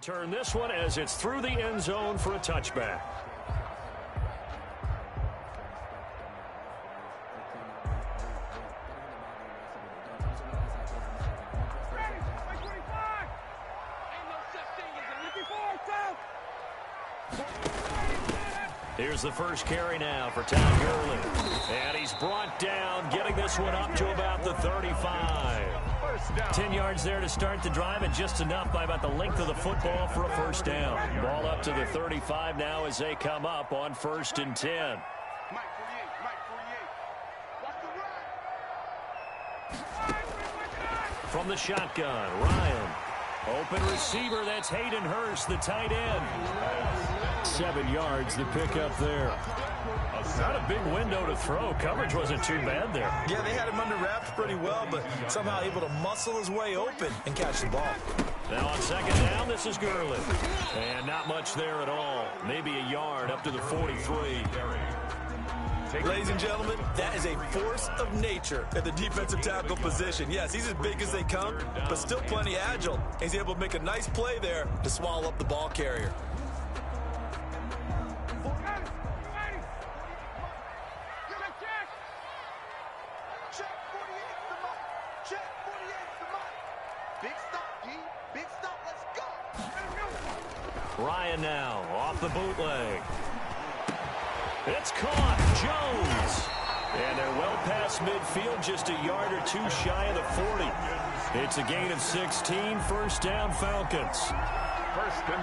Return this one as it's through the end zone for a touchback. Here's the first carry now for Todd Gurley. And he's brought down, getting this one up to about the 35. 10 yards there to start the drive, and just enough by about the length of the football for a first down. Ball up to the 35 now as they come up on 1st and 10. From the shotgun, Ryan. Open receiver, that's Hayden Hurst, the tight end. 7 yards, the pickup there. Not a big window to throw. Coverage wasn't too bad there. Yeah, they had him under wraps pretty well, but somehow able to muscle his way open and catch the ball. Now on 2nd down, this is Gurley. And not much there at all. Maybe a yard up to the 43. Ladies and gentlemen, that is a force of nature at the defensive tackle position. Yes, he's as big as they come, but still plenty agile. He's able to make a nice play there to swallow up the ball carrier. Ryan now off the bootleg. It's caught. Jones. And they're well past midfield, just a yard or two shy of the 40. It's a gain of 16, first down Falcons.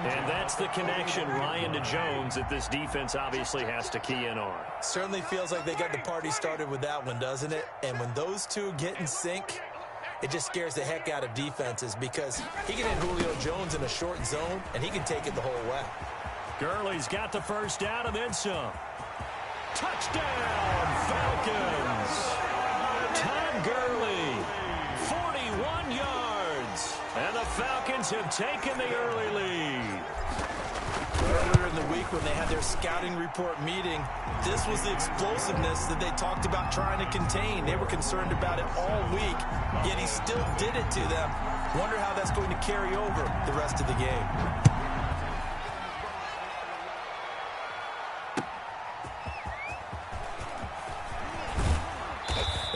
And that's the connection, Ryan to Jones, that this defense obviously has to key in on. Certainly feels like they got the party started with that one, doesn't it? And when those two get in sync, it just scares the heck out of defenses because he can hit Julio Jones in a short zone, and he can take it the whole way. Gurley's got the first down and then some. Touchdown, Falcons! Todd Gurley, 41 yards. And the Falcons have taken the early lead. Earlier in the week when they had their scouting report meeting, this was the explosiveness that they talked about trying to contain. They were concerned about it all week, yet he still did it to them. Wonder how that's going to carry over the rest of the game.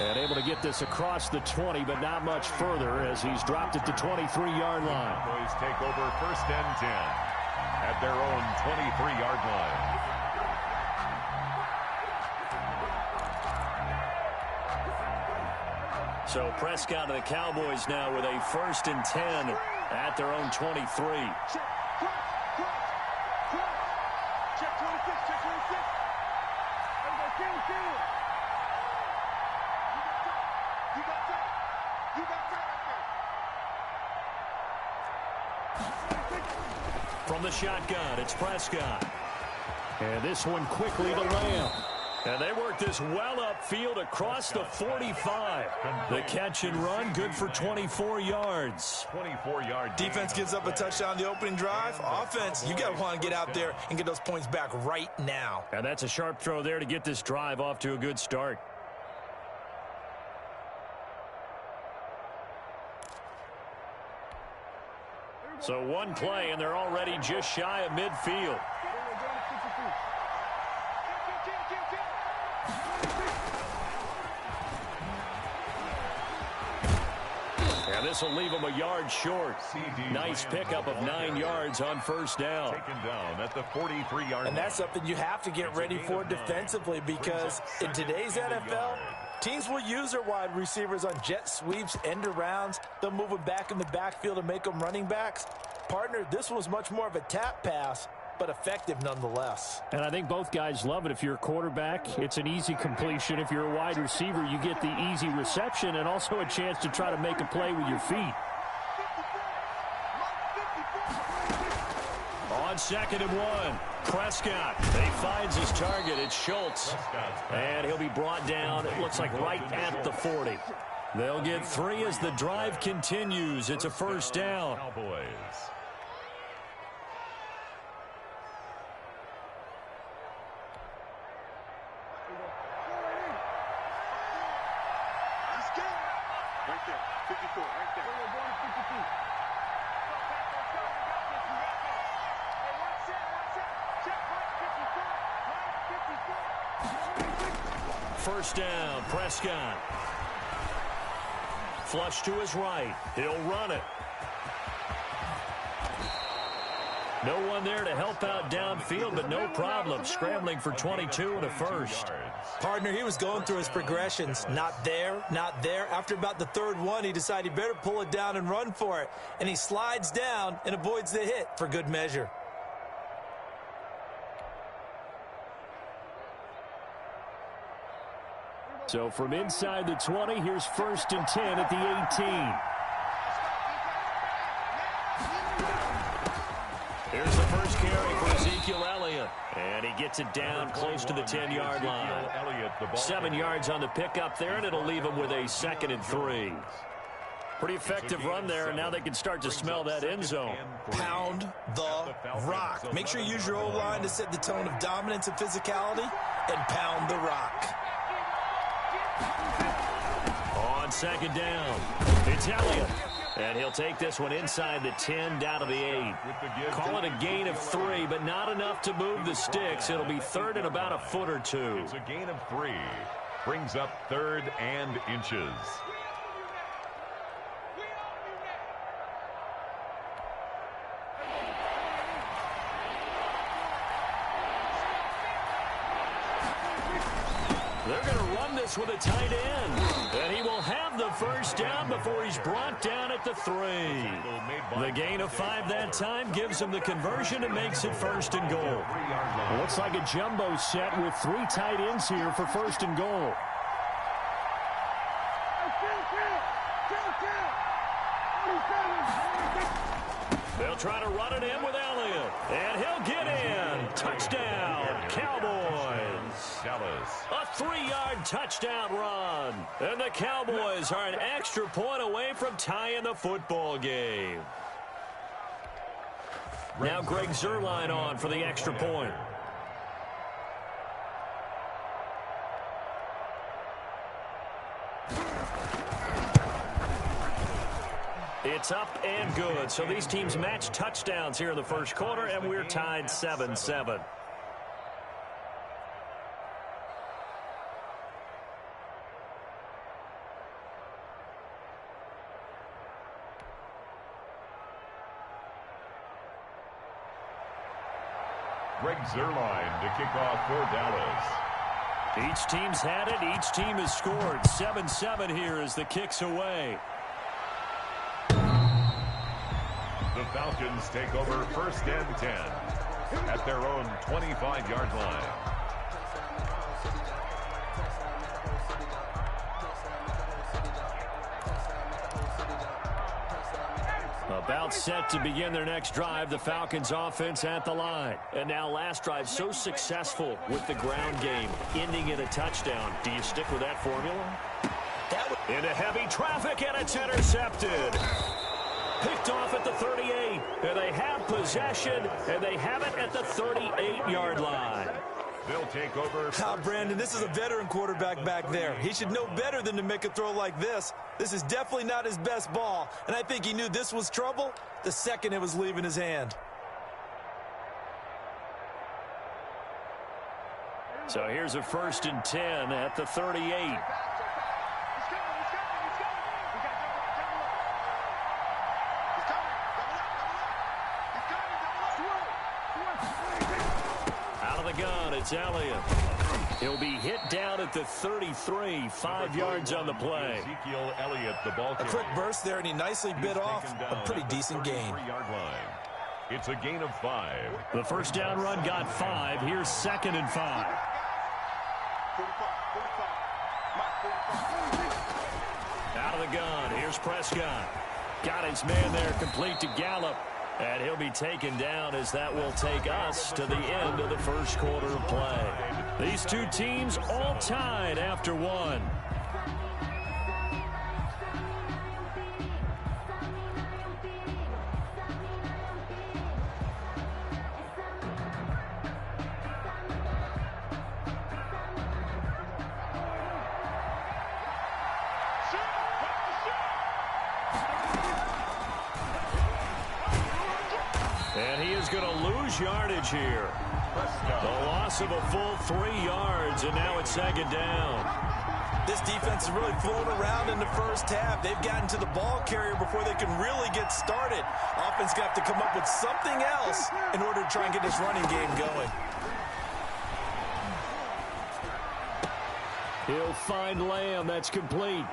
And able to get this across the 20, but not much further as he's dropped at the 23-yard line. Boys take over 1st and 10 at their own 23-yard line. So Prescott and the Cowboys now with a 1st and 10 at their own 23. Check 26, check 26. You got that. You got that right there. From the shotgun, it's Prescott. And this one quickly to Lamb. And they work this well upfield across the 45. The catch and run, good for 24 yards. 24-yard Defense gives up a touchdown the opening drive. Offense, you got to want to get out there and get those points back right now. And that's a sharp throw there to get this drive off to a good start. So one play, and they're already just shy of midfield. And this will leave them a yard short. Nice pickup of 9 yards on 1st down. Taken down at the 43-yard line. And that's something you have to get ready for defensively because in today's NFL, teams will use their wide receivers on jet sweeps, end arounds. They'll move them back in the backfield and make them running backs. Partner, this was much more of a tap pass, but effective nonetheless. And I think both guys love it. If you're a quarterback, it's an easy completion. If you're a wide receiver, you get the easy reception and also a chance to try to make a play with your feet. On 2nd and 1, Prescott. He finds his target. It's Schultz. And he'll be brought down, it looks like right at the 40. They'll get 3 as the drive continues. It's a 1st down. Cowboys. Right there, 54, right there. first down. Prescott. Flush to his right. He'll run it. No one there to help out downfield, but no problem. Scrambling for 22 and a first. Partner, he was going through his progressions. Not there, not there. After about the third one, he decided he better pull it down and run for it. And he slides down and avoids the hit for good measure. So from inside the 20, here's 1st and 10 at the 18. Here's the first carry for Ezekiel Elliott. And he gets it down close to the 10-yard line. 7 yards on the pickup there, and it'll leave him with a 2nd and 3. Pretty effective run there, and now they can start to smell that end zone. Pound the rock. Make sure you use your O-line to set the tone of dominance and physicality, and pound the rock. On 2nd down, it's Elliott. And he'll take this one inside the 10 down to the 8. Call it a gain of 3, but not enough to move the sticks. It'll be 3rd and about a foot or 2. It's a gain of 3. Brings up 3rd and inches. They're going to run this with a tight end. And he will have the first down before he's brought down at the 3. The gain of 5 that time gives him the conversion and makes it 1st and goal. Looks like a jumbo set with 3 tight ends here for 1st and goal. They'll try to run it in with Elliott. And he'll get in. Touchdown, Cowboys. A 3-yard touchdown run. And the Cowboys are an extra point away from tying the football game. Now Greg Zuerlein on for the extra point. It's up and good. So these teams match touchdowns here in the first quarter, and we're tied 7-7. Greg Zuerlein to kick off for Dallas. Each team's had it. Each team has scored. 7-7 here as the kick's away. The Falcons take over 1st and 10 at their own 25-yard line. About set to begin their next drive, the Falcons offense at the line. And now last drive so successful with the ground game, ending in a touchdown. Do you stick with that formula? Into heavy traffic, and it's intercepted. Picked off at the 38, and they have possession, and they have it at the 38-yard line. They'll take over. Brandon, this is a veteran quarterback back there. He should know better than to make a throw like this. This is definitely not his best ball, and I think he knew this was trouble the second it was leaving his hand. So here's a 1st and 10 at the 38. It's Elliott. He'll be hit down at the 33, 5 yards on the play. Ezekiel Elliott, the ball carrier. A quick burst there, and he nicely bit off a pretty decent gain. It's a gain of 5. The first down run got 5. Here's 2nd and 5. Out of the gun. Here's Prescott. Got his man there, complete to Gallup. And he'll be taken down as that will take us to the end of the first quarter of play. These two teams all tied after 1. And he is going to lose yardage here. The loss of a full 3 yards, and now it's second down. This defense is really flown around in the first half. They've gotten to the ball carrier before they can really get started. Offense got to come up with something else in order to try and get this running game going. He'll find Lamb. That's complete.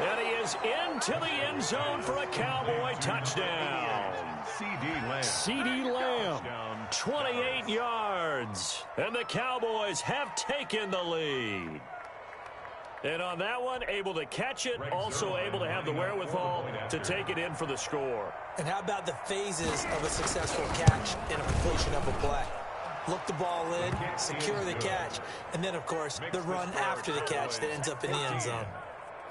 And he is into the end zone for a Cowboy touchdown. CeeDee Lamb, 28 yards. And the Cowboys have taken the lead. And on that one, able to catch it, also able to have the wherewithal to take it in for the score. And how about the phases of a successful catch and a completion of a play? Look the ball in, secure the catch, and then, of course, the run after the catch that ends up in the end zone.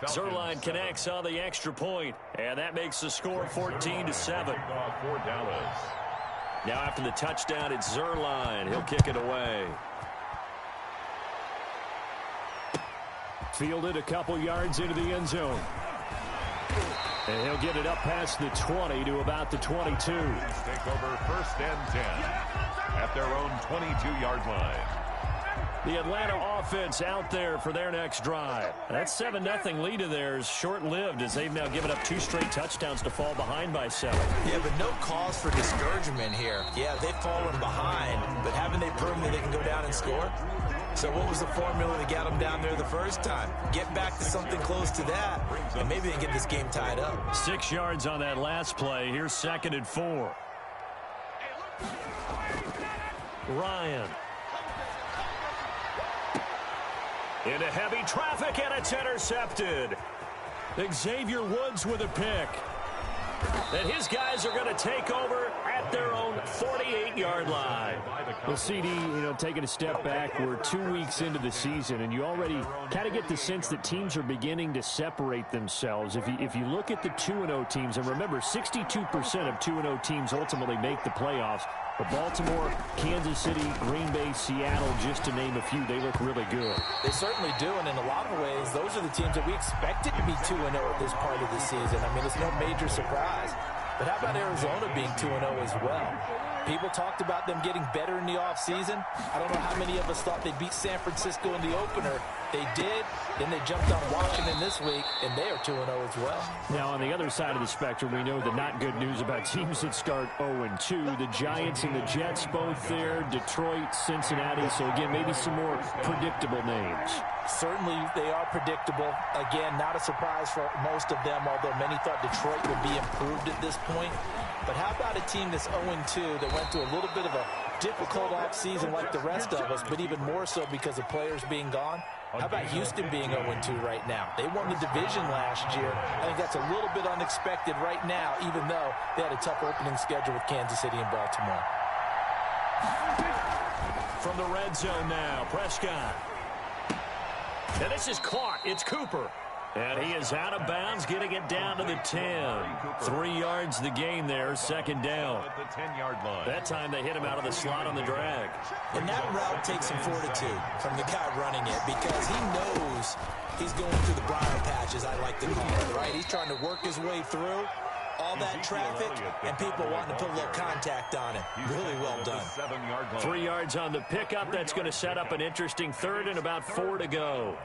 Zuerlein connects on the extra point, and that makes the score 14-7. Now after the touchdown, it's Zuerlein. He'll kick it away. Fielded a couple yards into the end zone. And he'll get it up past the 20 to about the 22. Take over first and 10 at their own 22-yard line. The Atlanta offense out there for their next drive. That 7-0 lead of theirs short-lived as they've now given up 2 straight touchdowns to fall behind by 7. Yeah, but no cause for discouragement here. Yeah, they've fallen behind, but haven't they proven that they can go down and score? So what was the formula that got them down there the first time? Get back to something close to that, and maybe they can get this game tied up. 6 yards on that last play. Here's 2nd and 4. Ryan. Into heavy traffic, and it's intercepted. Xavier Woods with a pick. And his guys are going to take over at their own 48-yard line. Well, CD, taking a step back, we're 2 weeks into the season, and you already kind of get the sense that teams are beginning to separate themselves. If you look at the 2-0 teams, and remember, 62% of 2-0 teams ultimately make the playoffs. But Baltimore, Kansas City, Green Bay, Seattle, just to name a few, they look really good. They certainly do, and in a lot of ways, those are the teams that we expected to be 2-0 at this part of the season. I mean, it's no major surprise. But how about Arizona being 2-0 as well? People talked about them getting better in the offseason. I don't know how many of us thought they'd beat San Francisco in the opener. They did. Then they jumped on Washington this week, and they are 2-0 as well. Now, on the other side of the spectrum, we know the not good news about teams that start 0-2. The Giants and the Jets both there. Detroit, Cincinnati. So, again, maybe some more predictable names. Certainly, they are predictable. Again, not a surprise for most of them, although many thought Detroit would be improved at this point. But how about a team that's 0-2 that went through a little bit of a difficult offseason like the rest of us, but even more so because of players being gone? How about Houston being 0-2 right now? They won the division last year. I think that's a little bit unexpected right now, even though they had a tough opening schedule with Kansas City and Baltimore. From the red zone now, Prescott. And this is caught. It's Cooper. And he is out of bounds, getting it down to the 10. 3 yards the gain there, 2nd down. At the 10-yard line. That time they hit him out of the slot on the drag. And that route takes some fortitude from the guy running it because he knows he's going through the briar patch, as I like to call it, right? He's trying to work his way through all that traffic and people wanting to put a little contact on it. Really well done. 7-yard line. 3 yards on the pickup. That's going to set up an interesting 3rd and about 4 to go.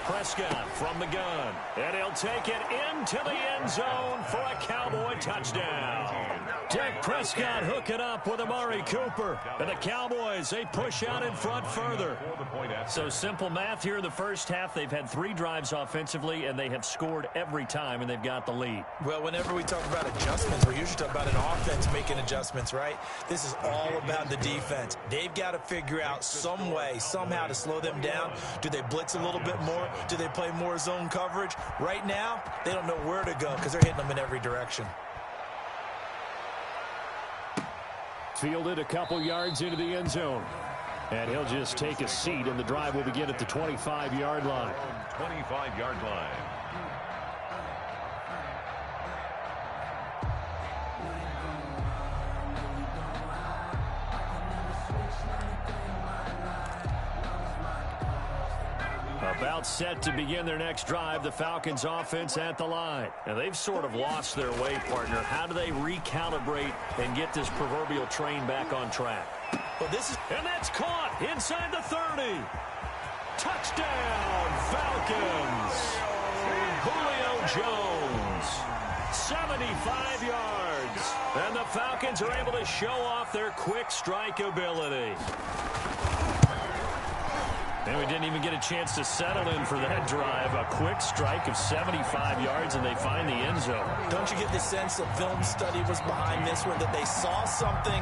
Prescott from the gun, and he'll take it into the end zone for a Cowboy touchdown. Dak Prescott hooking up with Amari Cooper, and the Cowboys, they push out in front further. So simple math here in the first half. They've had 3 drives offensively, and they have scored every time, and they've got the lead. Well, whenever we talk about adjustments, we usually talk about an offense making adjustments, right? This is all about the defense. They've got to figure out some way, somehow to slow them down. Do they blitz a little bit more? Do they play more zone coverage? Right now, they don't know where to go because they're hitting them in every direction. Fielded a couple yards into the end zone. And he'll just take a seat, and the drive will begin at the 25-yard line. 25-yard line. About set to begin their next drive, the Falcons offense at the line. Now, they've sort of lost their way, partner. How do they recalibrate and get this proverbial train back on track? Well, and that's caught inside the 30. Touchdown, Falcons. Julio Jones, 75 yards. And the Falcons are able to show off their quick strike ability. And we didn't even get a chance to settle in for that drive. A quick strike of 75 yards, and they find the end zone. Don't you get the sense that film study was behind this one, that they saw something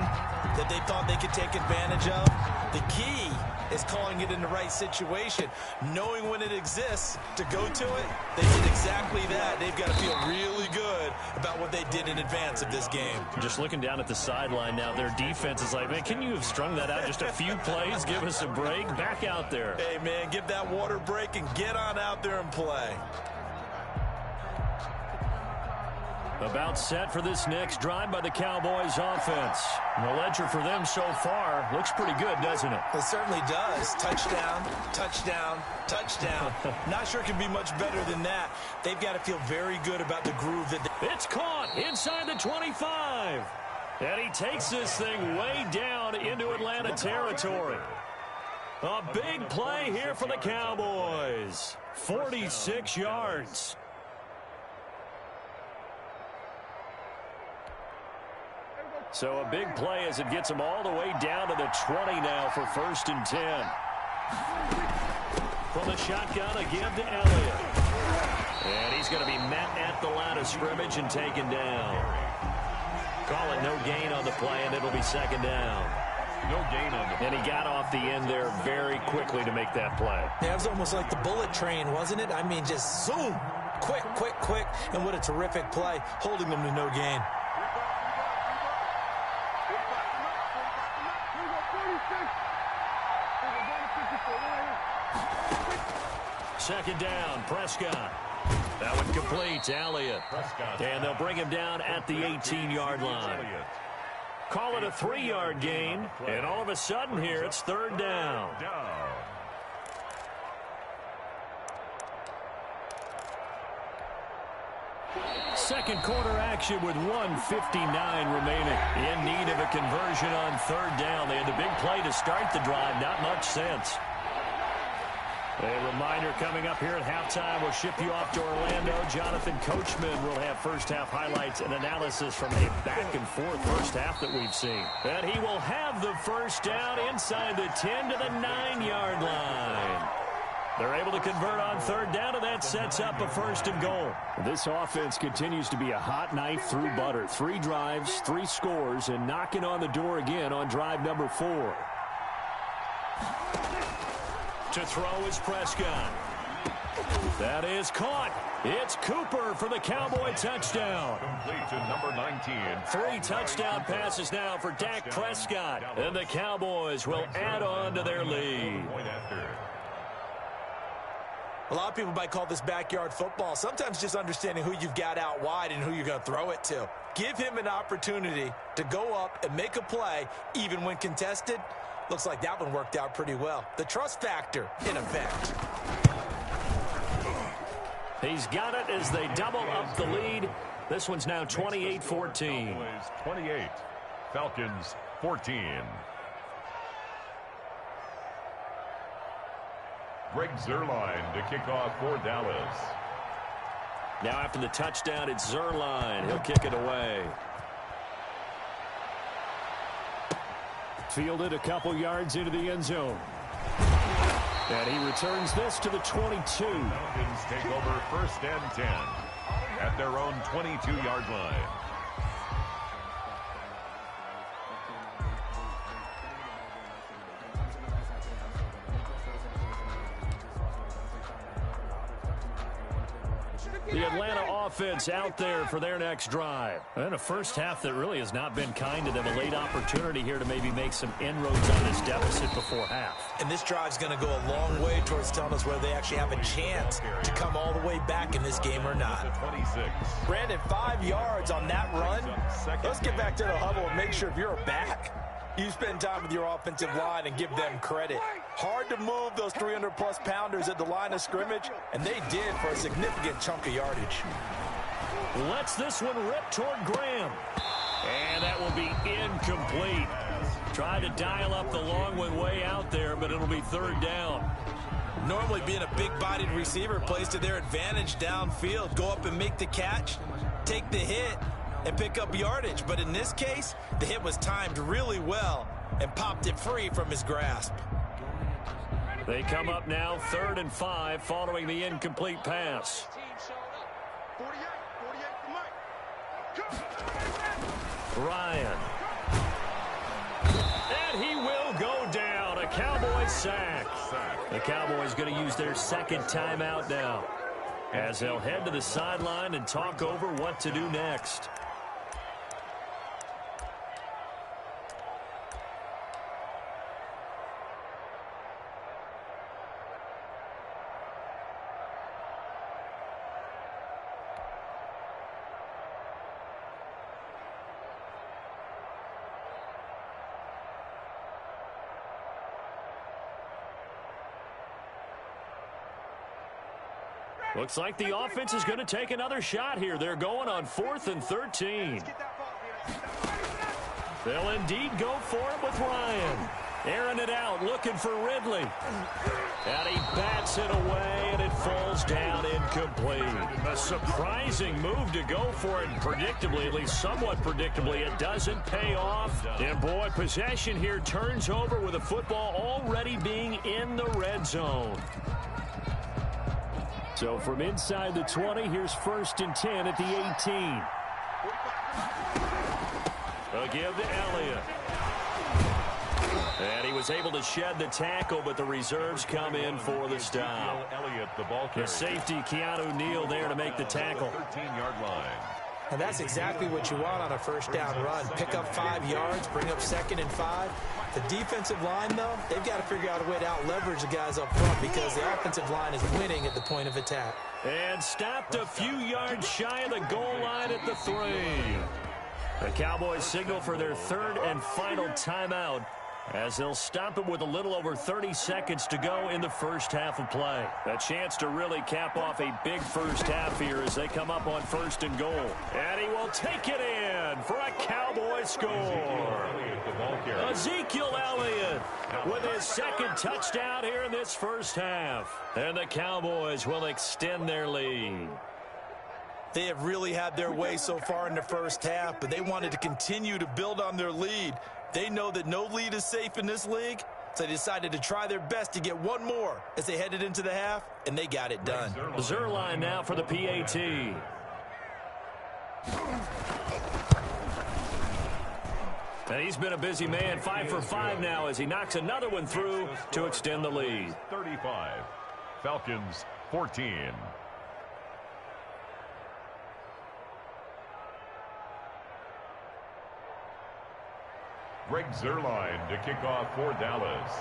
that they thought they could take advantage of? The key is calling it in the right situation, knowing when it exists to go to it. They did exactly that. They've got to feel really good about what they did in advance of this game. Just looking down at the sideline now, their defense is like, man, can you have strung that out just a few plays? Give us a break. Back out there. Hey, man, give that water break and get on out there and play. About set for this next drive by the Cowboys offense. And the ledger for them so far looks pretty good, doesn't it? It certainly does. Touchdown, touchdown, touchdown. Not sure it can be much better than that. They've got to feel very good about the groove that It's caught inside the 25. And he takes this thing way down into Atlanta territory. A big play here for the Cowboys. 46 yards. So a big play as it gets them all the way down to the 20 now for 1st and 10. From the shotgun, a give to Elliott. And he's going to be met at the line of scrimmage and taken down. Call it no gain on the play, and it'll be 2nd down. No gain on the play. And he got off the end there very quickly to make that play. Yeah, it was almost like the bullet train, wasn't it? I mean, just zoom. Quick, quick, quick. And what a terrific play, holding them to no gain. 2nd down, Prescott. That one completes Elliott. And they'll bring him down at the 18-yard line. Call it a 3-yard gain. And all of a sudden here, it's 3rd down. Second quarter action with 1:59 remaining. In need of a conversion on 3rd down. They had the big play to start the drive. Not much sense. A reminder coming up here at halftime. We'll ship you off to Orlando. Jonathan Coachman will have first-half highlights and analysis from a back-and-forth first half that we've seen. And he will have the first down inside the 10 to the 9-yard line. They're able to convert on 3rd down, and that sets up a 1st and goal. This offense continues to be a hot knife through butter. 3 drives, 3 scores, and knocking on the door again on drive number 4. To throw is Prescott. That is caught. It's Cooper for the Cowboy touchdown. Complete to number 19. 3 touchdown passes now for Dak Prescott. And the Cowboys will add on to their lead. A lot of people might call this backyard football. Sometimes just understanding who you've got out wide and who you're going to throw it to. Give him an opportunity to go up and make a play, even when contested. Looks like that one worked out pretty well. The trust factor in effect. He's got it as they double up the lead. This one's now 28-14. 28. Falcons 14. Greg Zuerlein to kick off for Dallas. Now after the touchdown, it's Zuerlein. He'll kick it away. Fielded a couple yards into the end zone. And he returns this to the 22. Falcons take over 1st and 10 at their own 22-yard line. The Atlanta offense out there for their next drive. And a first half that really has not been kind to them. A late opportunity here to maybe make some inroads on this deficit before half. And this drive's going to go a long way towards telling us whether they actually have a chance to come all the way back in this game or not. 26. Brandon, 5 yards on that run. Let's get back to the huddle and make sure if you're a back, You spend time with your offensive line and give them credit. Hard to move those 300-plus pounders at the line of scrimmage, and they did for a significant chunk of yardage. Lets this one rip toward Graham. And that will be incomplete. Tried to dial up the long one way out there, but it'll be third down. Normally being a big-bodied receiver plays to their advantage downfield. Go up and make the catch, take the hit, and pick up yardage. But in this case, the hit was timed really well and popped it free from his grasp. They come up now 3rd and 5 following the incomplete pass. 48 for Mike. Ryan. And he will go down. A Cowboys sack. The Cowboys going to use their second timeout now, as they'll head to the sideline and talk over what to do next. Looks like the offense is going to take another shot here. They're going on 4th and 13. They'll indeed go for it with Ryan. Airing it out, looking for Ridley. And he bats it away, and it falls down incomplete. A surprising move to go for it, and predictably, at least somewhat predictably, it doesn't pay off. And boy, possession here turns over with the football already being in the red zone. So from inside the 20, here's 1st and 10 at the 18. They'll give to Elliott. And he was able to shed the tackle, but the reserves come in for the stop. Elliott, the ball carrier. The safety, Keanu Neal, there to make the tackle. 13-yard line. And that's exactly what you want on a first down run. Pick up 5 yards, bring up 2nd and 5. The defensive line, though, they've got to figure out a way to out-leverage the guys up front because the offensive line is winning at the point of attack. And stopped a few yards shy of the goal line at the 3. The Cowboys signal for their 3rd and final timeout, as they'll stop it with a little over 30 seconds to go in the first half of play. A chance to really cap off a big first half here as they come up on 1st and goal. And he will take it in for a Cowboy score. Ezekiel Elliott with his 2nd touchdown here in this first half. And the Cowboys will extend their lead. They have really had their way so far in the first half, but they wanted to continue to build on their lead. They know that no lead is safe in this league, so they decided to try their best to get one more as they headed into the half, and they got it done. Zuerlein now for the PAT. And he's been a busy man, 5 for 5 now as he knocks another one through to extend the lead. 35. Falcons 14. Greg Zuerlein to kick off for Dallas.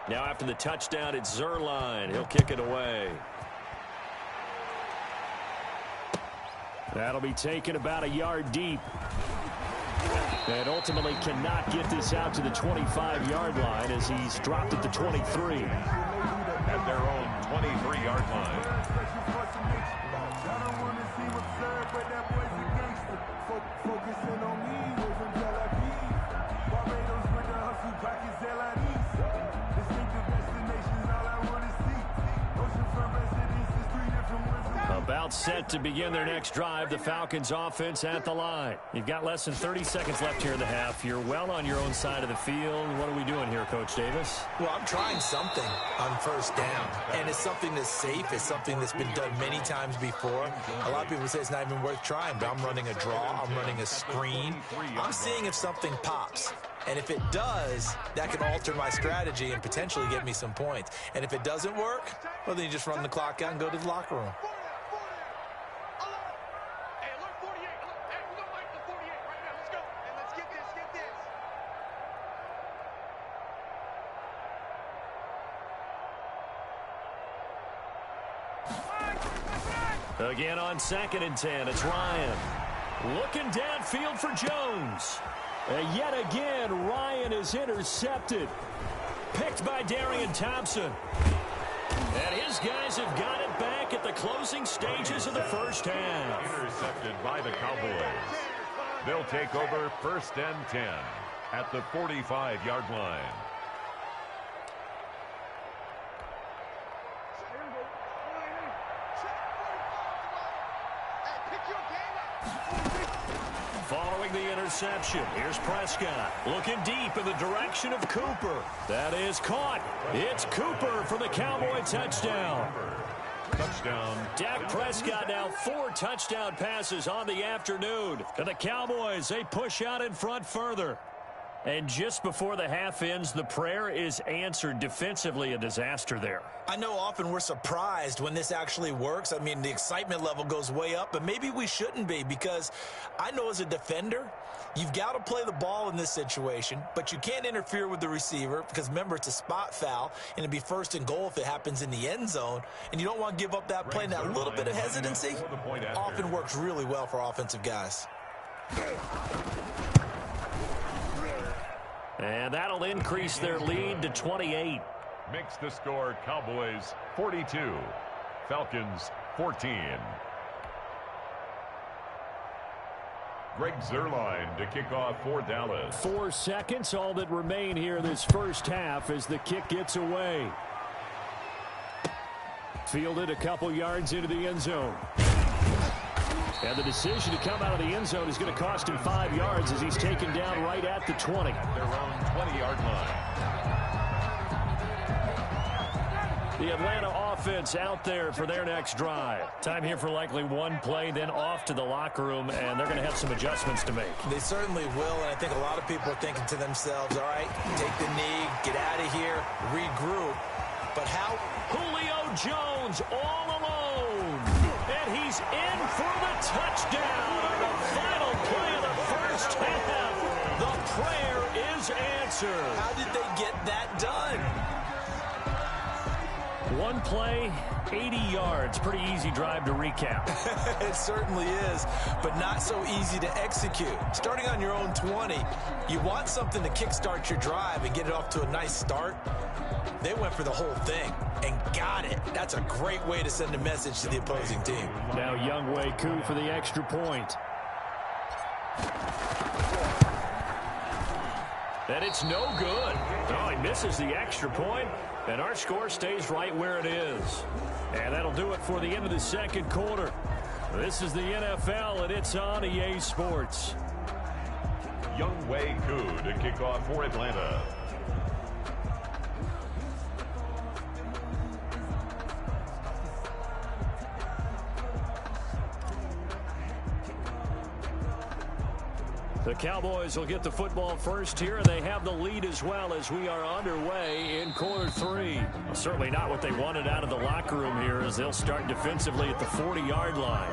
Now after the touchdown, it's Zuerlein. He'll kick it away. That'll be taken about a yard deep. And ultimately cannot get this out to the 25-yard line as he's dropped at the 23. At their own 23-yard line. About set to begin their next drive, the Falcons offense at the line. You've got less than 30 seconds left here in the half. You're well on your own side of the field. What are we doing here, Coach Davis? Well, I'm trying something on first down, and it's something that's safe. It's something that's been done many times before. A lot of people say it's not even worth trying, but I'm running a draw. I'm running a screen. I'm seeing if something pops. And if it does, that could alter my strategy and potentially get me some points. And if it doesn't work, well, then you just run the clock out and go to the locker room. Again on 2nd and 10, it's Ryan. Looking downfield for Jones. And yet again, Ryan is intercepted. Picked by Darian Thompson. And his guys have got it back at the closing stages of the first half. Intercepted by the Cowboys. They'll take over 1st and 10 at the 45-yard line. Following the interception, here's Prescott looking deep in the direction of Cooper. That is caught. It's Cooper for the Cowboy touchdown. Touchdown. Dak Prescott now 4 touchdown passes on the afternoon. And the Cowboys, they push out in front further. And just before the half ends, the prayer is answered. Defensively, a disaster there. I know often we're surprised when this actually works. I mean, the excitement level goes way up, but maybe we shouldn't be, because I know as a defender, you've got to play the ball in this situation, but you can't interfere with the receiver because, remember, it's a spot foul, and it'd be 1st and goal if it happens in the end zone, and you don't want to give up that play. And that little bit of hesitancy often works really well for offensive guys. And that'll increase their lead to 28. Makes the score Cowboys 42, Falcons 14. Greg Zuerlein to kick off for Dallas. 4 seconds, all that remain here this first half as the kick gets away. Fielded a couple yards into the end zone. And the decision to come out of the end zone is going to cost him 5 yards as he's taken down right at the 20. At their own 20-yard line. The Atlanta offense out there for their next drive. Time here for likely one play, then off to the locker room, and they're going to have some adjustments to make. They certainly will, and I think a lot of people are thinking to themselves, all right, take the knee, get out of here, regroup. But how? Julio Jones all alone. And he's in for the touchdown on the final play of the first half. The prayer is answered. How did they get that done? One play, 80 yards. Pretty easy drive to recap. It certainly is, but not so easy to execute. Starting on your own 20, you want something to kickstart your drive and get it off to a nice start. They went for the whole thing and got it. That's a great way to send a message to the opposing team. Now Younghoe Koo for the extra point. And it's no good. Oh, he misses the extra point, and our score stays right where it is. And that'll do it for the end of the second quarter. This is the NFL, and it's on EA Sports. Younghoe Koo to kick off for Atlanta. The Cowboys will get the football first here, and they have the lead as well as we are underway in quarter 3. Well, certainly not what they wanted out of the locker room here as they'll start defensively at the 40-yard line.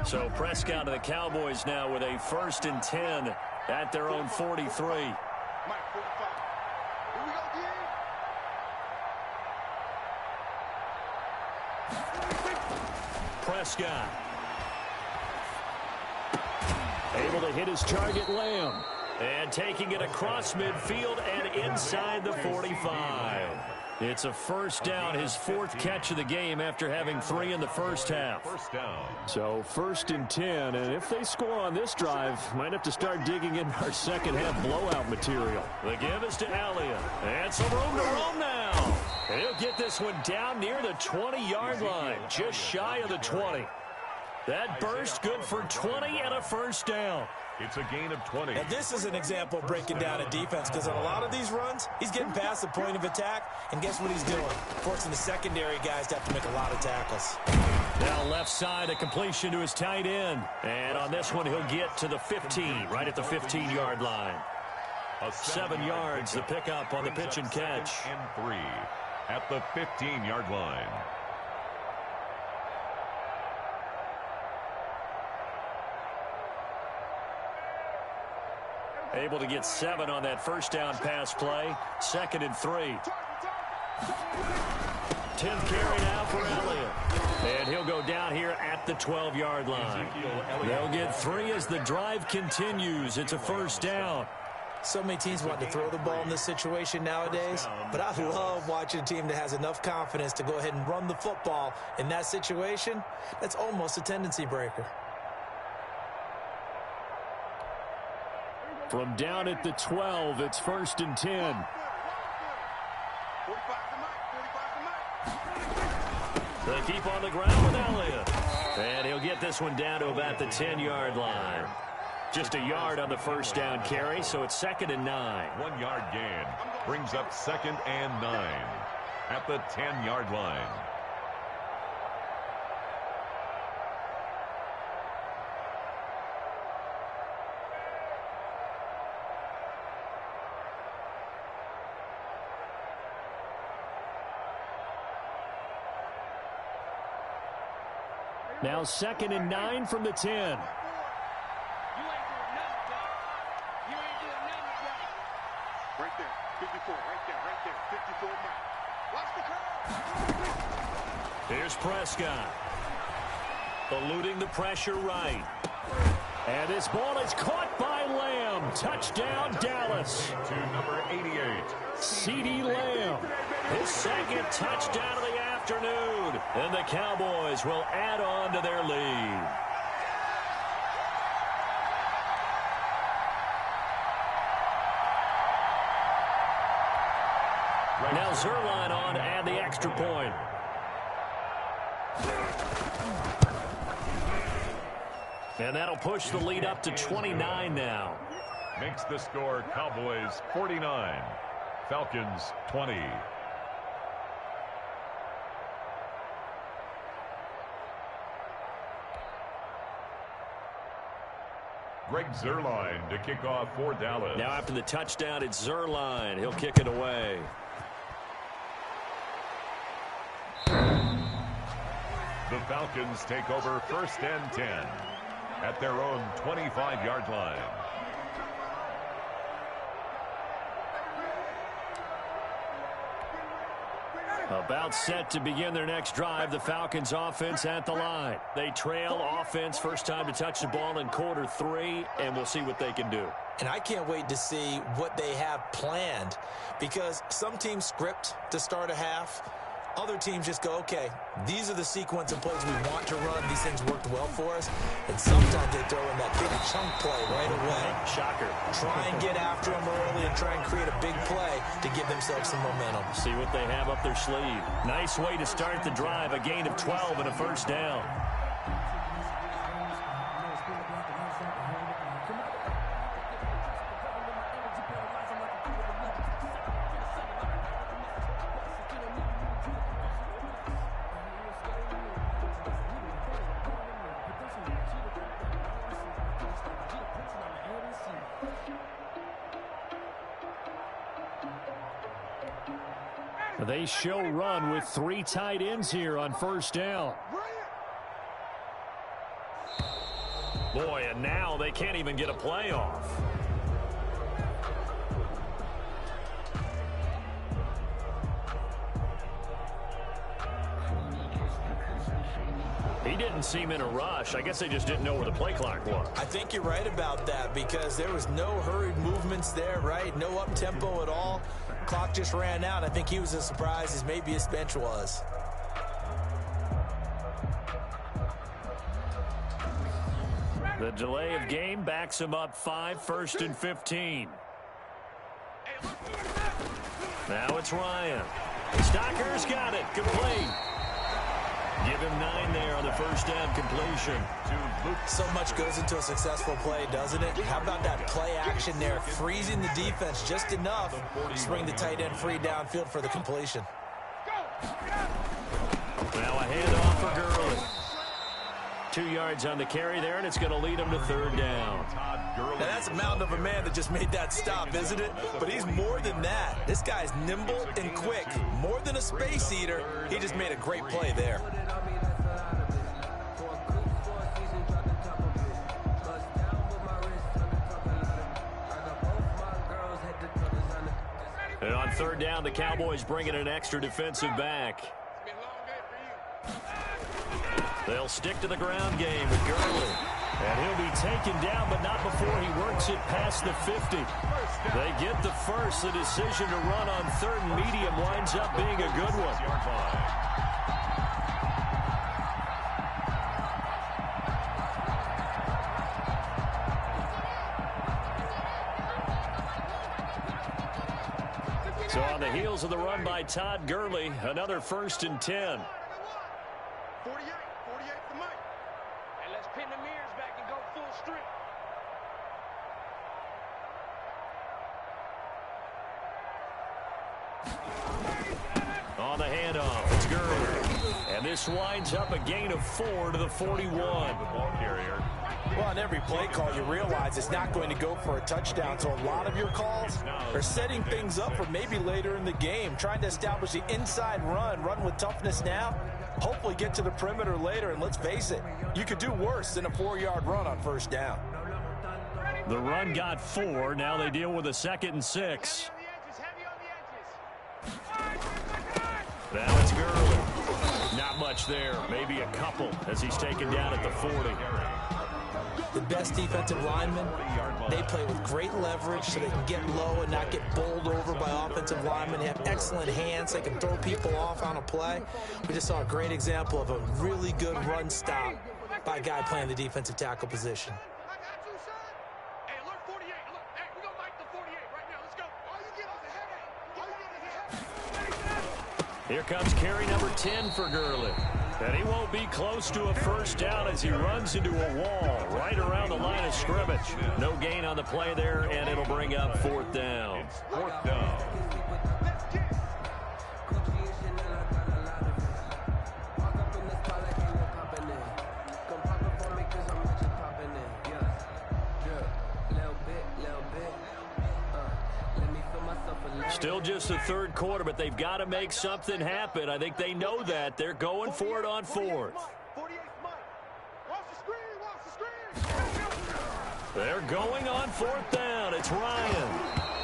So Prescott of the Cowboys now with a 1st and 10 at their own 43. Prescott. Able to hit his target, Lamb. And taking it across midfield and inside the 45. It's a first down, his 4th catch of the game after having 3 in the first half. First down. So 1st and 10, and if they score on this drive, might have to start digging in our second half blowout material. The give is to Elliott. And some room to roam now. And he'll get this one down near the 20-yard line, just shy of the 20. That burst good for 20 and a first down. It's a gain of 20. And this is an example of breaking down a defense, because on a lot of these runs, he's getting past the point of attack, and guess what he's doing? Forcing the secondary guys to have to make a lot of tackles. Now left side, a completion to his tight end. And on this one, he'll get to the 15, right at the 15-yard line. 7 yards, the pickup on the pitch and catch. And 3 at the 15-yard line. Able to get 7 on that first down pass play. 2nd and 3. 10th carry now for Elliott. And he'll go down here at the 12-yard line. They'll get 3 as the drive continues. It's a first down. So many teams want to throw the ball in this situation nowadays, but I love watching a team that has enough confidence to go ahead and run the football in that situation. That's almost a tendency breaker. From down at the 12, it's 1st and 10. They keep on the ground with Elliott. And he'll get this one down to about the 10-yard line. Just a yard on the first down carry, so it's 2nd and 9. 1-yard gain brings up 2nd and 9 at the 10-yard line. Now 2nd and 9 from the 10. Right there, 54, right there, 54 Watch the curve. Here's Prescott. Eluding the pressure right. And this ball is caught by Lamb. Touchdown, Dallas. To number 88. CeeDee Lamb. His 2nd touchdown of the afternoon. And the Cowboys will add on to their lead. Now Zuerlein on to add the extra point. And that'll push the lead up to 29 now. Makes the score Cowboys 49, Falcons 20. Greg Zuerlein to kick off for Dallas. Now after the touchdown, it's Zuerlein. He'll kick it away. The Falcons take over 1st and 10 at their own 25-yard line. About set to begin their next drive. The Falcons offense at the line. They trail offense, first time to touch the ball in quarter 3, and we'll see what they can do. And I can't wait to see what they have planned, because some teams script to start a half. Other teams just go, okay, these are the sequence of plays we want to run. These things worked well for us. And sometimes they throw in that big chunk play right away. Shocker. Try and get after them early and try and create a big play to give themselves some momentum. See what they have up their sleeve. Nice way to start the drive. A gain of 12 and a first down. They show run with 3 tight ends here on first down. Boy, and now they can't even get a play off. He didn't seem in a rush. I guess they just didn't know where the play clock was. I think you're right about that, because there was no hurried movements there, right? No up-tempo at all. Clock just ran out. I think he was as surprised as maybe his bench was. The delay of game backs him up 5, 1st and 15. Now it's Ryan. Stocker's got it. Complete. Give him 9 there on the first down completion. So much goes into a successful play, doesn't it? How about that play action there, freezing the defense just enough to bring the tight end free downfield for the completion. Now a handoff for Gurley. 2 yards on the carry there, and it's going to lead him to 3rd down. Now that's a mountain of a man that just made that stop, isn't it? But he's more than that. This guy's nimble and quick. More than a space eater, he just made a great play there. third down, the Cowboys bring in an extra defensive back. They'll stick to the ground game with Gurley. And he'll be taken down, but not before he works it past the 50. They get the first. The decision to run on third and medium winds up being a good one. So on the heels of the run by Todd Gurley, another 1st and 10. 48 for Mike. And let's pin the mirrors back and go full strip. On the handoff, it's Gurley. And this winds up a gain of 4 to the 41. Ball carrier. Well, on every play call, you realize it's not going to go for a touchdown. So a lot of your calls are setting things up for maybe later in the game, trying to establish the inside run with toughness now, hopefully get to the perimeter later. And let's face it, you could do worse than a 4-yard run on first down. The run got 4. Now they deal with a 2nd and 6. Now it's Gurley. Not much there. Maybe a couple as he's taken down at the 40. The best defensive linemen, they play with great leverage so they can get low and not get bowled over by offensive linemen. They have excellent hands. They can throw people off on a play. We just saw a great example of a really good run stop by a guy playing the defensive tackle position. Here comes carry number 10 for Gurley. And he won't be close to a first down as he runs into a wall right around the line of scrimmage. No gain on the play there, and it'll bring up 4th down. It's 4th down. Still just the 3rd quarter, but they've got to make something happen. I think they know that. They're going for it on 4th. They're going on 4th down. It's Ryan.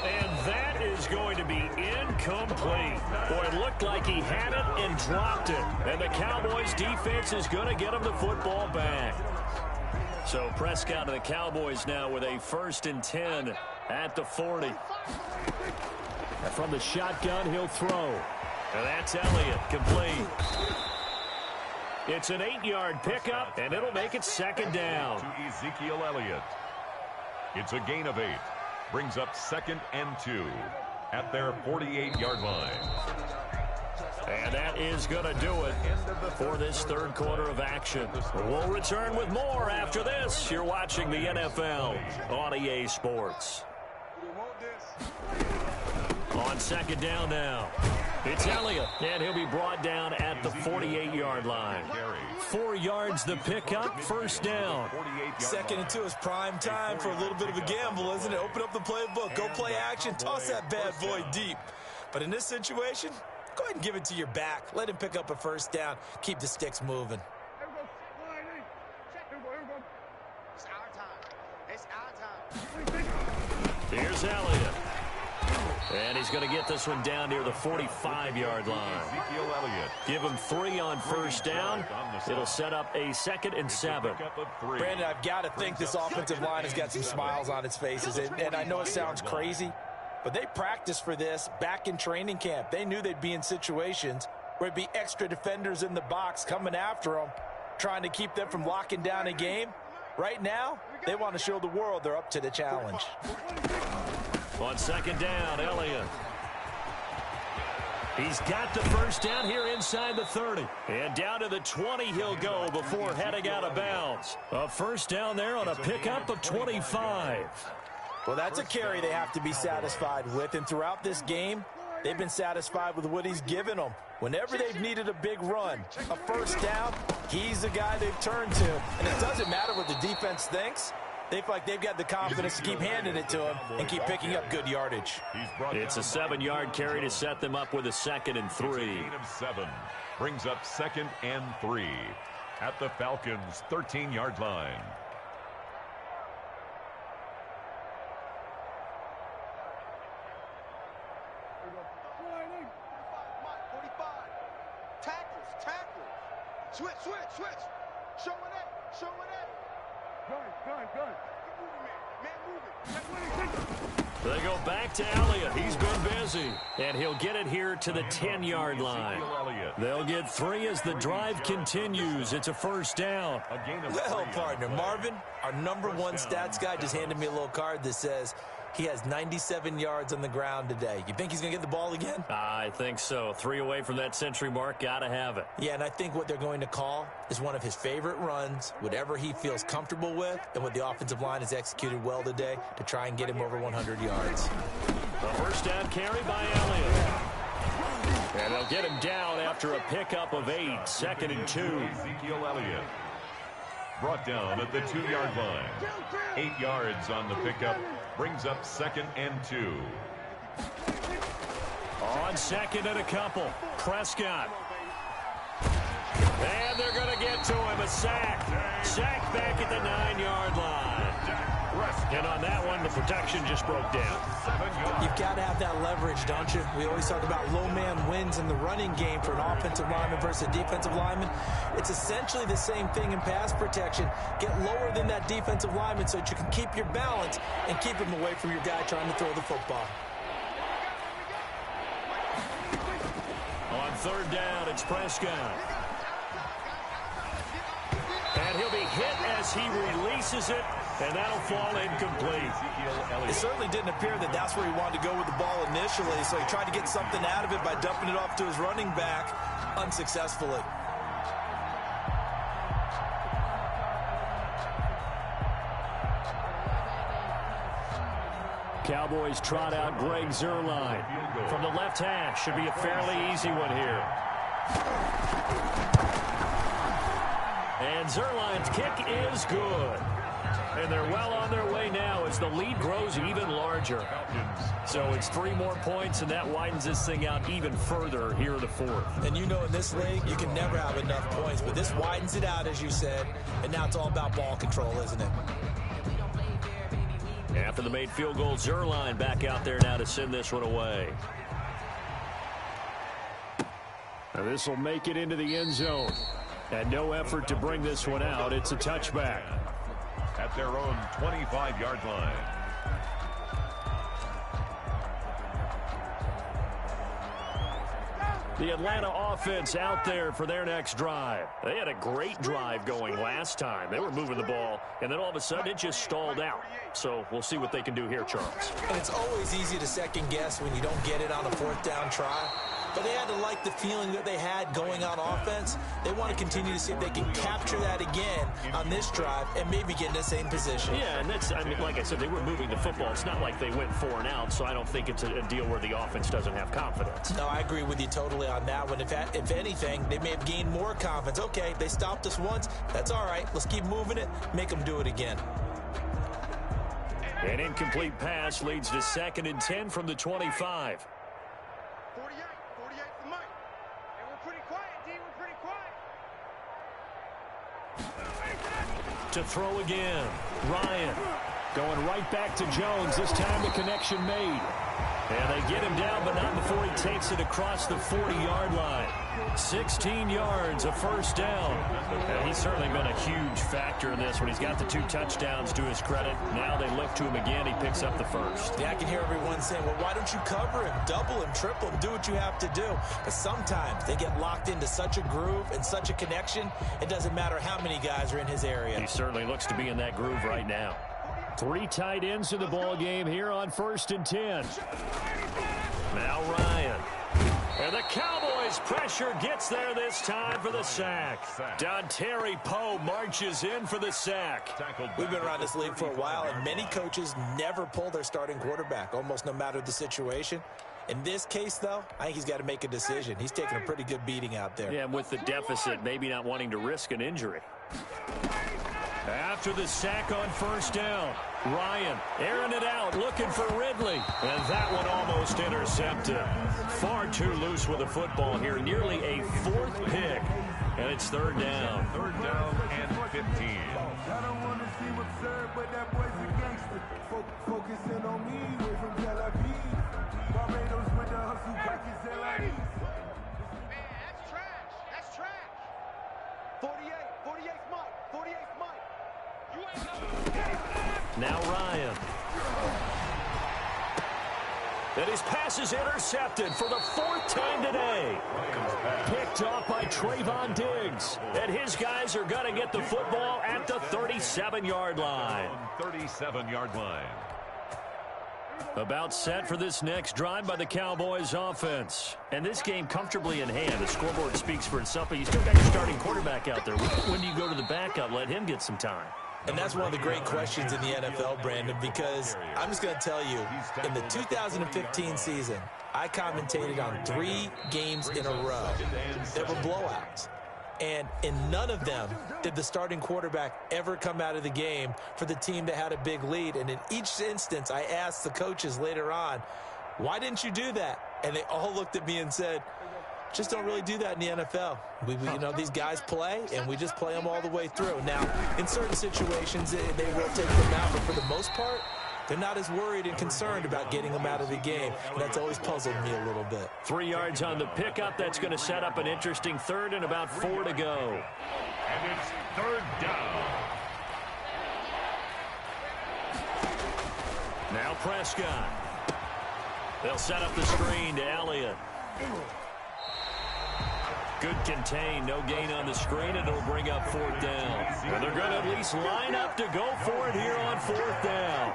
And that is going to be incomplete. Boy, it looked like he had it and dropped it. And the Cowboys defense is going to get him the football back. So Prescott and the Cowboys now with a 1st and 10 at the 40. And from the shotgun, he'll throw. And that's Elliott, complete. It's an 8-yard pickup, and it'll make it 2nd down. To Ezekiel Elliott. It's a gain of 8. Brings up 2nd and 2 at their 48-yard line. And that is going to do it for this 3rd quarter of action. We'll return with more after this. You're watching the NFL on EA Sports. On 2nd down now, it's Elliott, and he'll be brought down at the 48-yard line. 4 yards the pickup, 1st down. 2nd and 2 is prime time for a little bit of a gamble, isn't it? Open up the playbook, go play action, toss that bad boy deep. But in this situation, go ahead and give it to your back. Let him pick up a 1st down. Keep the sticks moving. Here's Elliott. And he's going to get this one down near the 45-yard line. Ezekiel Elliott. Give him 3 on 1st down. It'll set up a 2nd and 7. Brandon, I've got to think this offensive line has got some smiles on its faces. And I know it sounds crazy, but they practiced for this back in training camp. They knew they'd be in situations where it'd be extra defenders in the box coming after them, trying to keep them from locking down a game. Right now, they want to show the world they're up to the challenge. On 2nd down, Elliott. He's got the 1st down here inside the 30. And down to the 20 he'll go before heading out of bounds. A 1st down there on a pickup of 25. Well, that's a carry they have to be satisfied with. And throughout this game, they've been satisfied with what he's given them. Whenever they've needed a big run, a 1st down, he's the guy they've turned to. And it doesn't matter what the defense thinks. They feel like they've got the confidence to keep handing it to him and keep picking up good yardage. It's a 7-yard carry to set them up with a 2nd and 3. Gain of 7 brings up 2nd and 3 at the Falcons' 13-yard line. Switch. Showing up. Gun. Man moving. They go back to Elliott. He's been busy. And he'll get it here to the 10-yard line. They'll get 3 as the drive continues. It's a first down. Well, partner, Marvin, our number one stats guy, just handed me a little card that says he has 97 yards on the ground today. You think he's going to get the ball again? I think so. 3 away from that century mark. Got to have it. Yeah, and I think what they're going to call is one of his favorite runs, whatever he feels comfortable with, and what the offensive line has executed well today to try and get him over 100 yards. A first down carry by Elliott. And they'll get him down after a pickup of 8. 2nd and 2. Ezekiel Elliott brought down at the 2-yard line. 8 yards on the pickup. Brings up 2nd and 2. On 2nd and a couple. Prescott. And they're going to get to him. A sack. Sack back at the 9-yard line. And on that one, the protection just broke down. You've got to have that leverage, don't you? We always talk about low man wins in the running game for an offensive lineman versus a defensive lineman. It's essentially the same thing in pass protection. Get lower than that defensive lineman so that you can keep your balance and keep him away from your guy trying to throw the football. On 3rd down, it's Prescott. And he'll be hit as he releases it, and that'll fall incomplete. It certainly didn't appear that that's where he wanted to go with the ball initially, so he tried to get something out of it by dumping it off to his running back unsuccessfully. Cowboys trot out Greg Zuerlein from the left hash. Should be a fairly easy one here. And Zuerlein's kick is good. And they're well on their way now as the lead grows even larger. So it's 3 more points, and that widens this thing out even further here in the 4th. And you know in this league, you can never have enough points, but this widens it out, as you said, and now it's all about ball control, isn't it? After the made field goal, Zuerlein back out there now to send this one away. Now this will make it into the end zone. And no effort to bring this one out. It's a touchback. At their own 25-yard line. The Atlanta offense out there for their next drive. They had a great drive going last time. They were moving the ball, and then all of a sudden it just stalled out. So we'll see what they can do here, Charles. And it's always easy to second guess when you don't get it on a 4th down try. But they had to like the feeling that they had going on offense. They want to continue to see if they can capture that again on this drive and maybe get in the same position. Yeah, and that's, I mean, like I said, they were moving the football. It's not like they went 4 and out, so I don't think it's a deal where the offense doesn't have confidence. No, I agree with you totally on that one. If anything, they may have gained more confidence. Okay, they stopped us once. That's all right. Let's keep moving it. Make them do it again. An incomplete pass leads to 2nd and 10 from the 25. 48 for Mike. And we're pretty quiet, D. We're pretty quiet. To throw again. Ryan going right back to Jones. This time the connection made. And they get him down, but not before he takes it across the 40-yard line. 16 yards, a first down. And he's certainly been a huge factor in this when he's got the 2 touchdowns to his credit. Now they look to him again. He picks up the first. Yeah, I can hear everyone saying, well, why don't you cover him, double him, triple him, do what you have to do. But sometimes they get locked into such a groove and such a connection, it doesn't matter how many guys are in his area. He certainly looks to be in that groove right now. 3 tight ends in the ball game here on 1st and 10. Now Ryan. And the Cowboys pressure gets there this time for the sack. Dontari Poe marches in for the sack. We've been around this league for a while, and many coaches never pull their starting quarterback, almost no matter the situation. In this case, though, I think he's got to make a decision. He's taking a pretty good beating out there. Yeah, and with the deficit, maybe not wanting to risk an injury. After the sack on 1st down, Ryan airing it out, looking for Ridley. And that one almost intercepted. Far too loose with the football here. Nearly a 4th pick. And it's 3rd down. 3rd down and 15. I don't want to seem absurd, but that boy's a gangster. Focusing on me, way from Tel Aviv. Barbados with the hustle, pockets LIDs. Man, that's trash. That's trash. Now Ryan. And his pass is intercepted for the fourth time today. Picked off by Trayvon Diggs. And his guys are going to get the football at the 37-yard line. 37-yard line. About set for this next drive by the Cowboys offense. And this game comfortably in hand. The scoreboard speaks for itself, but you still got your starting quarterback out there. When do you go to the backup? Let him get some time. And that's one of the great questions in the NFL, Brandon, because I'm just going to tell you, in the 2015 season, I commentated on 3 games in a row that were blowouts. And in none of them did the starting quarterback ever come out of the game for the team that had a big lead. And in each instance, I asked the coaches later on, why didn't you do that? And they all looked at me and said, just don't really do that in the NFL. You know, these guys play, and we just play them all the way through. Now, in certain situations, they will take them out, but for the most part, they're not as worried and concerned about getting them out of the game. And that's always puzzled me a little bit. 3 yards on the pickup. That's going to set up an interesting third and about 4 to go. And it's third down. Now Prescott. They'll set up the screen to Elliott. Good contain, no gain on the screen, and it'll bring up 4th down. And they're going to at least line up to go for it here on 4th down.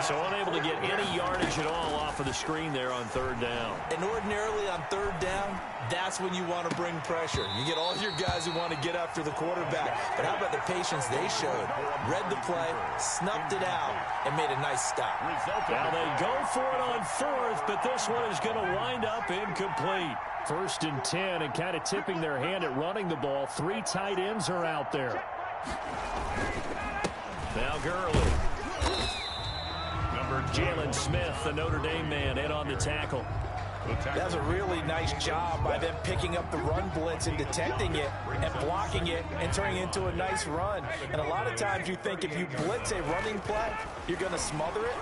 So unable to get any yardage at all off of the screen there on 3rd down. And ordinarily on 3rd down, that's when you want to bring pressure. You get all your guys who want to get after the quarterback. But how about the patience they showed? Read the play, snuffed it out, and made a nice stop. Now they go for it on 4th, but this one is going to wind up incomplete. 1st and 10, and kind of tipping their hand at running the ball. 3 tight ends are out there. Now Gurley. Jalen Smith, the Notre Dame man, in on the tackle. That was a really nice job by them picking up the run blitz and detecting it and blocking it and turning it into a nice run. And a lot of times you think if you blitz a running play, you're going to smother it.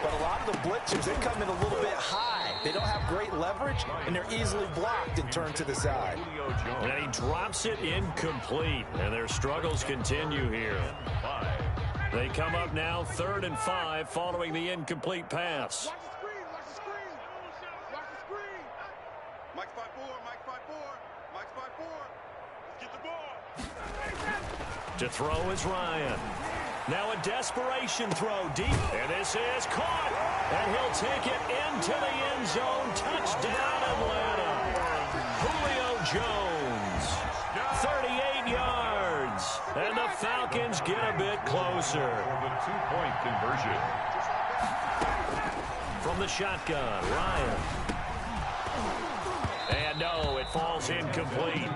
But a lot of the blitzers, they come in a little bit high. They don't have great leverage, and they're easily blocked and turned to the side. And he drops it incomplete. And their struggles continue here. They come up now 3rd and 5 following the incomplete pass. Watch the screen, watch the screen. Watch the screen. Mike's 5-4, Mike's 5-4, Mike's 5-4. Let's get the ball. To throw is Ryan. Now a desperation throw deep. And this is caught. And he'll take it into the end zone. Touchdown, Atlanta. Julio Jones. 38 yards. And the Falcons get a bit closer. For the 2-point conversion. From the shotgun, Ryan. And no, it falls incomplete.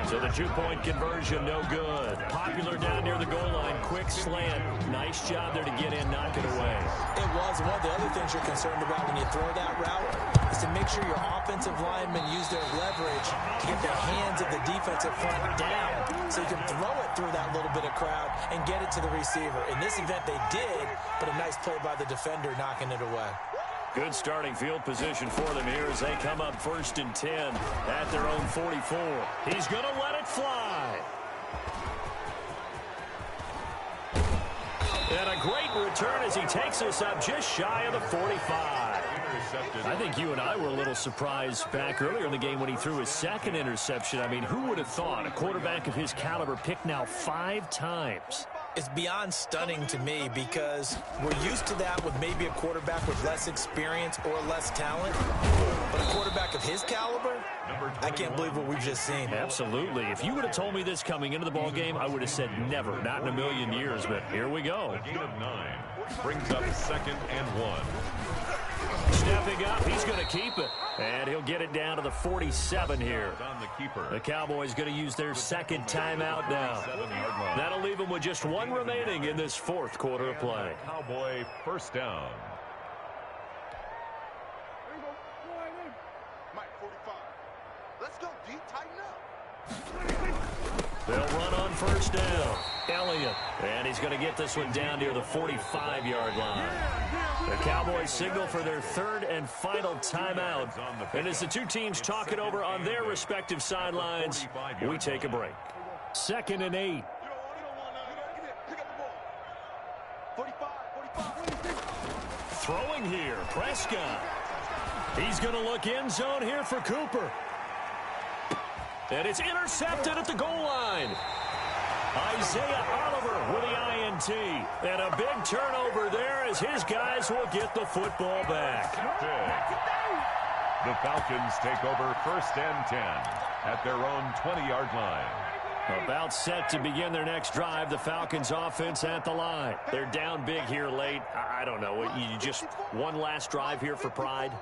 So the 2-point conversion, no good. Popular down near the goal line, quick slant. Nice job there to get in, knock it away. It was. One of the other things you're concerned about when you throw that route is to make sure your offensive linemen use their leverage to get the hands of the defensive front down so you can throw it through that little bit of crowd and get it to the receiver. In this event, they did, but a nice play by the defender knocking it away. Good starting field position for them here as they come up 1st and 10 at their own 44. He's going to let it fly. And a great return as he takes us up just shy of the 45. I think you and I were a little surprised back earlier in the game when he threw his 2nd interception. I mean, who would have thought a quarterback of his caliber picked now 5 times? It's beyond stunning to me because we're used to that with maybe a quarterback with less experience or less talent. But a quarterback of his caliber, I can't believe what we've just seen. Absolutely. If you would have told me this coming into the ball game, I would have said never, not in a million years. But here we go. A gain of 9 brings up 2nd and 1. Stepping up, he's going to keep it. And he'll get it down to the 47 here. On the keeper. The Cowboys going to use their 2nd timeout now. That'll leave them with just 1 remaining in this 4th quarter of play. Cowboy 1st down. Mike, 45. Let's go, D. Tighten up. They'll run on 1st down. Elliott. And he's going to get this one down near the 45-yard line. The Cowboys signal for their 3rd and final timeout. And as the two teams talk it over on their respective sidelines, we take a break. 2nd and 8. Pick up the ball. 45, 45. Throwing here, Prescott. He's going to look end zone here for Cooper. And it's intercepted at the goal line. Isaiah Oliver with the INT. And a big turnover there as his guys will get the football back. The Falcons take over 1st and 10 at their own 20-yard line. About set to begin their next drive. The Falcons offense at the line. They're down big here late. I don't know. You just one last drive here for pride?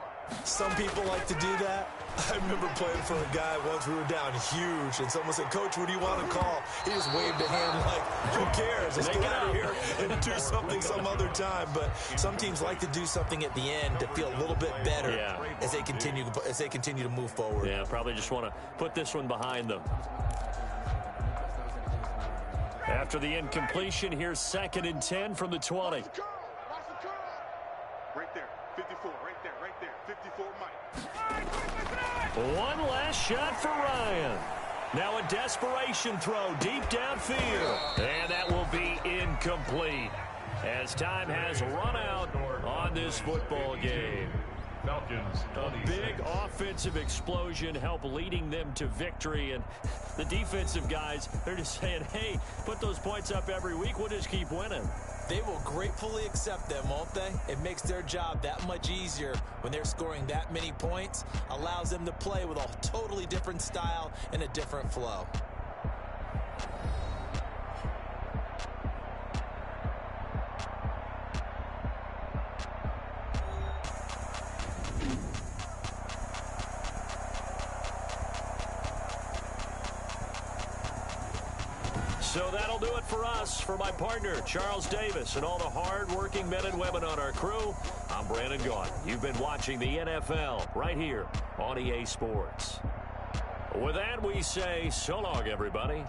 Some people like to do that. I remember playing for a guy once. We were down huge, and someone said, "Coach, what do you want to call?" He just waved a hand like, who cares? Let's get out of here and do something some other time. But some teams like to do something at the end to feel a little bit better as they continue to move forward. Yeah, probably just want to put this one behind them. After the incompletion, here's 2nd and 10 from the 20. Watch the curl. Right there, 54, right there, 54 Mike. One last shot for Ryan. Now a desperation throw deep downfield. And that will be incomplete as time has run out on this football game. Falcons, A big offensive explosion helped leading them to victory. And the defensive guys, they're just saying, hey, put those points up every week. We'll just keep winning. They will gratefully accept them, won't they? It makes their job that much easier when they're scoring that many points. Allows them to play with a totally different style and a different flow. So that'll do it for us. For my partner, Charles Davis, and all the hard-working men and women on our crew, I'm Brandon Gaudin. You've been watching the NFL right here on EA Sports. With that, we say so long, everybody.